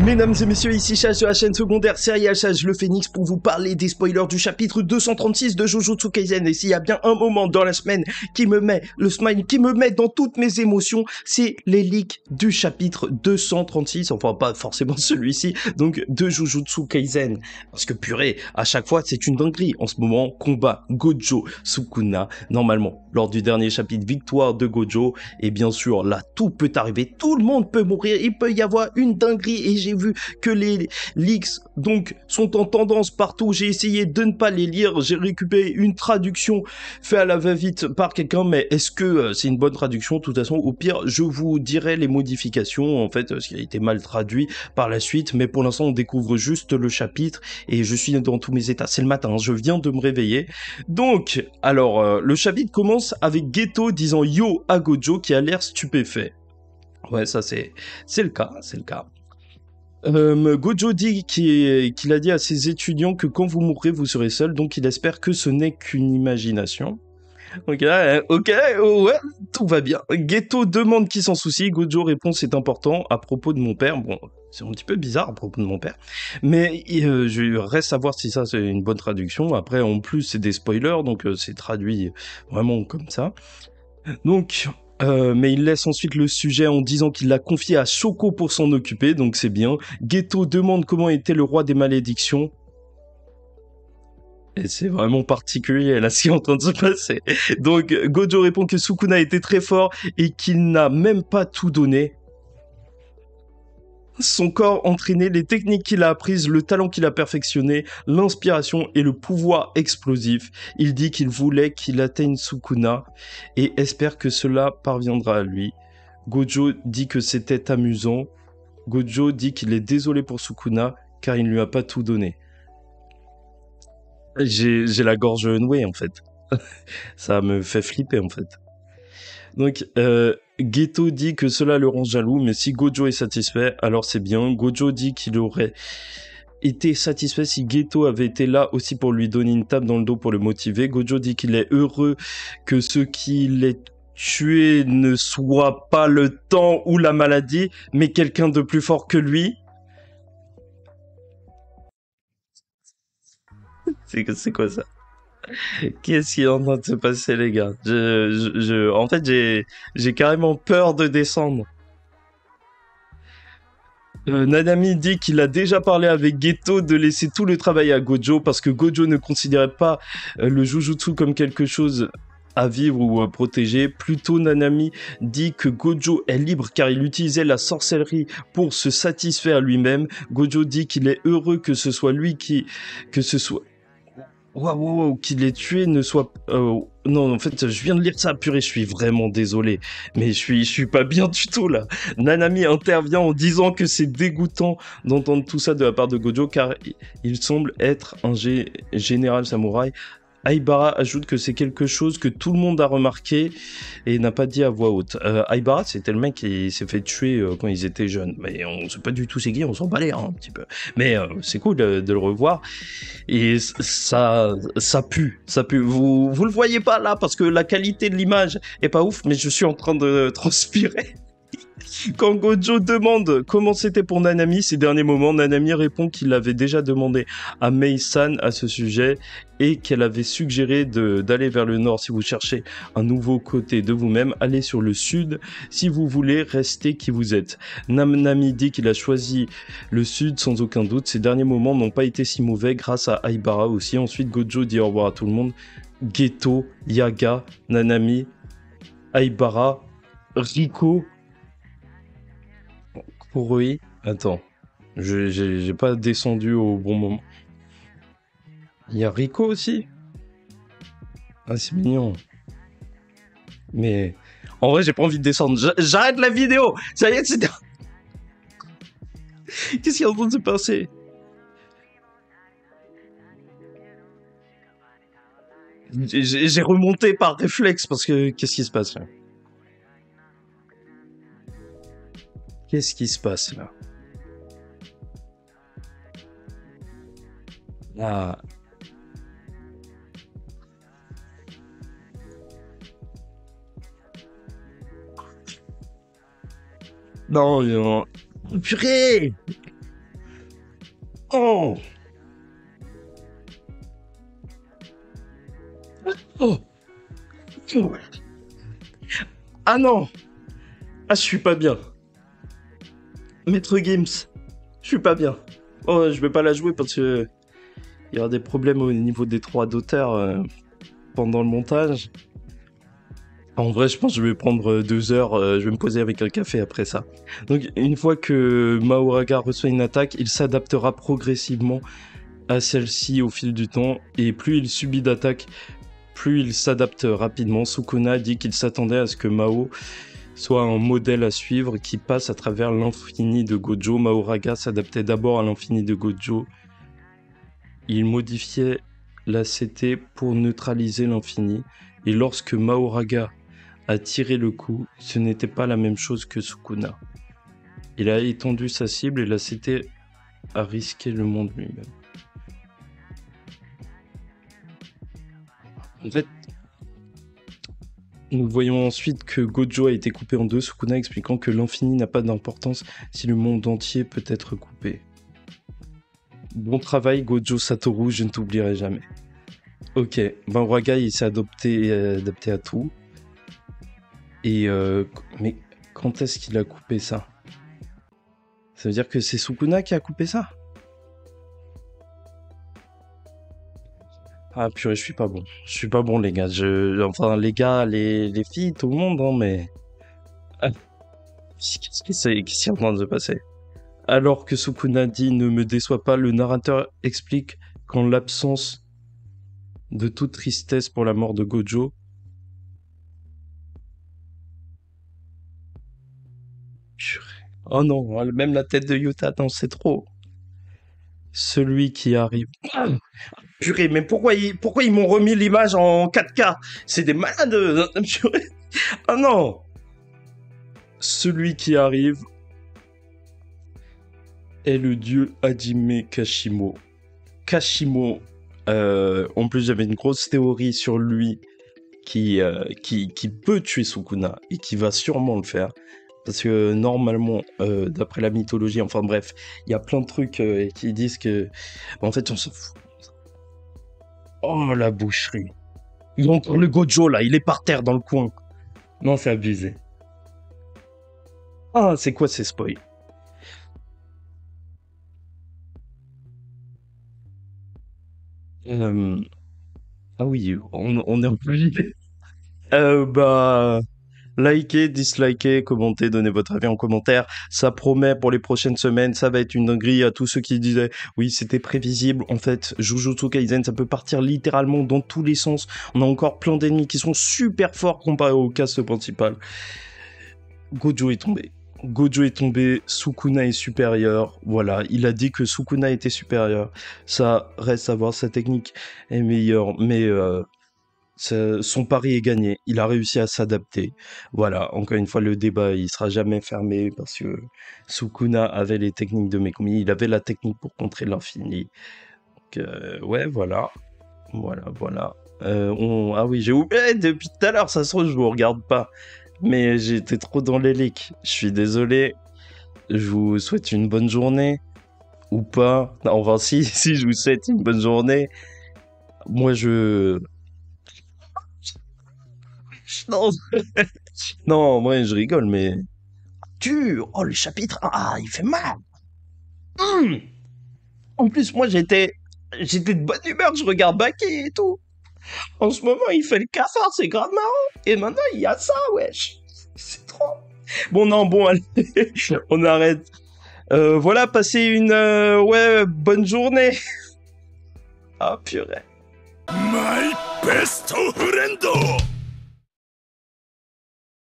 Mesdames et messieurs, ici Chach de la chaîne secondaire Serial Chach le Phénix pour vous parler des spoilers du chapitre 236 de Jujutsu Kaisen. Et s'il y a bien un moment dans la semaine qui me met le smile, qui me met dans toutes mes émotions, c'est les leaks du chapitre 236, enfin pas forcément celui-ci, donc de Jujutsu Kaisen. Parce que purée, à chaque fois c'est une dinguerie. En ce moment, combat Gojo Sukuna, normalement, lors du dernier chapitre, victoire de Gojo, et bien sûr là tout peut arriver, tout le monde peut mourir, il peut y avoir une dinguerie. Et j'ai vu que les leaks donc sont en tendance partout. J'ai essayé de ne pas les lire. J'ai récupéré une traduction faite à la va-vite par quelqu'un, mais est-ce que c'est une bonne traduction? De toute façon, au pire, je vous dirai les modifications, en fait, ce qui a été mal traduit par la suite. Mais pour l'instant, on découvre juste le chapitre et je suis dans tous mes états. C'est le matin, hein, je viens de me réveiller. Donc, alors, le chapitre commence avec Geto disant yo à Gojo qui a l'air stupéfait. Ouais, ça c'est le cas, c'est le cas. Gojo dit qu'il a dit à ses étudiants que quand vous mourrez, vous serez seul, donc il espère que ce n'est qu'une imagination. Ok, ouais, tout va bien. Geto demande qui s'en soucie, Gojo répond c'est important à propos de mon père. Bon, c'est un petit peu bizarre à propos de mon père, mais je reste à voir si ça c'est une bonne traduction. Après, en plus, c'est des spoilers, donc c'est traduit vraiment comme ça. Donc, mais il laisse ensuite le sujet en disant qu'il l'a confié à Shoko pour s'en occuper, donc c'est bien. Geto demande comment était le roi des malédictions. Et c'est vraiment particulier, là, ce qui est en train de se passer. Donc, Gojo répond que Sukuna était très fort et qu'il n'a même pas tout donné. Son corps entraîné, les techniques qu'il a apprises, le talent qu'il a perfectionné, l'inspiration et le pouvoir explosif. Il dit qu'il voulait qu'il atteigne Sukuna et espère que cela parviendra à lui. Gojo dit que c'était amusant. Gojo dit qu'il est désolé pour Sukuna car il ne lui a pas tout donné. J'ai la gorge nouée en fait. Ça me fait flipper en fait. Donc, Geto dit que cela le rend jaloux, mais si Gojo est satisfait, alors c'est bien. Gojo dit qu'il aurait été satisfait si Geto avait été là aussi pour lui donner une tape dans le dos pour le motiver. Gojo dit qu'il est heureux que ce qui l'ait tué ne soit pas le temps ou la maladie, mais quelqu'un de plus fort que lui. C'est quoi ça? Qu'est-ce qui est en train de se passer, les gars? En fait, j'ai carrément peur de descendre. Nanami dit qu'il a déjà parlé avec Geto de laisser tout le travail à Gojo parce que Gojo ne considérait pas le Jujutsu comme quelque chose à vivre ou à protéger. Plutôt, Nanami dit que Gojo est libre car il utilisait la sorcellerie pour se satisfaire lui-même. Gojo dit qu'il est heureux que ce soit lui que ce soit Waouh, qu'il ait tué ne soit... non, en fait, je viens de lire ça, purée, je suis vraiment désolé. Mais je suis pas bien du tout, là. Nanami intervient en disant que c'est dégoûtant d'entendre tout ça de la part de Gojo, car il semble être un général samouraï. Aibara ajoute que c'est quelque chose que tout le monde a remarqué et n'a pas dit à voix haute. Aibara, c'était le mec qui s'est fait tuer quand ils étaient jeunes. Mais on sait pas du tout c'est qui, on s'en balait un petit peu. Mais c'est cool de le revoir. Et ça pue. Vous le voyez pas là parce que la qualité de l'image est pas ouf, mais je suis en train de transpirer. Quand Gojo demande comment c'était pour Nanami ces derniers moments, Nanami répond qu'il avait déjà demandé à Mei-san à ce sujet et qu'elle avait suggéré d'aller vers le nord si vous cherchez un nouveau côté de vous-même, allez sur le sud si vous voulez rester qui vous êtes. Nanami dit qu'il a choisi le sud sans aucun doute. Ces derniers moments n'ont pas été si mauvais grâce à Aibara aussi. Ensuite, Gojo dit au revoir à tout le monde. Geto, Yaga, Nanami, Aibara, Riko, Kuroi. Attends, j'ai pas descendu au bon moment. Il y a Riko aussi. Ah, c'est mignon. Mais en vrai, j'ai pas envie de descendre. J'arrête la vidéo. Ça y est, c'est... Qu'est-ce qui est en train de se passer? J'ai remonté par réflexe parce que qu'est-ce qui se passe là? Qu'est-ce qui se passe là? Ah. Non, non. Purée! Oh. Oh. Ah non. Ah, je suis pas bien. Maître Gims, je suis pas bien. Oh, je vais pas la jouer parce que il y aura des problèmes au niveau des droits d'auteur pendant le montage. En vrai, je pense que je vais prendre 2 heures, je vais me poser avec un café après ça. Donc, une fois que Mahoraga reçoit une attaque, il s'adaptera progressivement à celle-ci au fil du temps, et plus il subit d'attaques, plus il s'adapte rapidement. Sukuna dit qu'il s'attendait à ce que Mao soit un modèle à suivre qui passe à travers l'infini de Gojo. Mahoraga s'adaptait d'abord à l'infini de Gojo. Il modifiait la CT pour neutraliser l'infini, et lorsque Mahoraga a tiré le coup, ce n'était pas la même chose que Sukuna. Il a étendu sa cible et la CT a risqué le monde lui-même. En fait, nous voyons ensuite que Gojo a été coupé en deux, Sukuna expliquant que l'infini n'a pas d'importance si le monde entier peut être coupé. Bon travail Gojo Satoru, je ne t'oublierai jamais. Ok, Mahoraga il s'est adapté à tout. Et mais quand est-ce qu'il a coupé ça? Ça veut dire que c'est Sukuna qui a coupé ça? Ah purée, je suis pas bon. Je suis pas bon les gars. Enfin les gars, les filles, tout le monde, hein, mais... Ah, qu'est-ce qui est en train de se passer? Alors que Sukuna dit ne me déçois pas, le narrateur explique qu'en l'absence de toute tristesse pour la mort de Gojo, purée. Oh non, même la tête de Yuta, non, c'est trop. Celui qui arrive. Ah, purée, mais pourquoi ils m'ont remis l'image en 4K? C'est des malades. Purée. Ah non. Celui qui arrive est le dieu Hajime Kashimo. Kashimo, en plus j'avais une grosse théorie sur lui qui peut tuer Sukuna et qui va sûrement le faire. Parce que normalement, d'après la mythologie, enfin bref, il y a plein de trucs qui disent que... En fait, on se fout. Oh, la boucherie. Il y a encore le Gojo, là, il est par terre dans le coin. Non, c'est abusé. Ah, c'est quoi ces spoils? Ah oui, on est en plus. Bah... Likez, dislikez, commentez, donnez votre avis en commentaire. Ça promet pour les prochaines semaines, ça va être une dinguerie à tous ceux qui disaient oui, c'était prévisible. En fait, Jujutsu Kaisen, ça peut partir littéralement dans tous les sens. On a encore plein d'ennemis qui sont super forts comparé au cast principal. Gojo est tombé. Gojo est tombé, Sukuna est supérieur. Voilà, il a dit que Sukuna était supérieur. Ça reste à voir, sa technique est meilleure, mais son pari est gagné, il a réussi à s'adapter. Voilà, encore une fois, le débat, il sera jamais fermé parce que Sukuna avait les techniques de Megumi, il avait la technique pour contrer l'infini. Donc, ouais, voilà. Voilà. Ah oui, j'ai oublié depuis tout à l'heure, ça se trouve, je vous regarde pas. Mais j'étais trop dans les leaks. Je suis désolé. Je vous souhaite une bonne journée. Ou pas. Non, enfin, si je vous souhaite une bonne journée. Moi, Non, non, moi je rigole, mais... Dur. Oh, le chapitre, ah, il fait mal. Hum. En plus, moi j'étais de bonne humeur, je regarde Baki et tout. En ce moment, il fait le cafard, c'est grave marrant. Et maintenant, il y a ça, wesh. C'est trop. Bon, non, bon, allez, on arrête. Voilà, passez une ouais, bonne journée. Ah, purée. My best friend!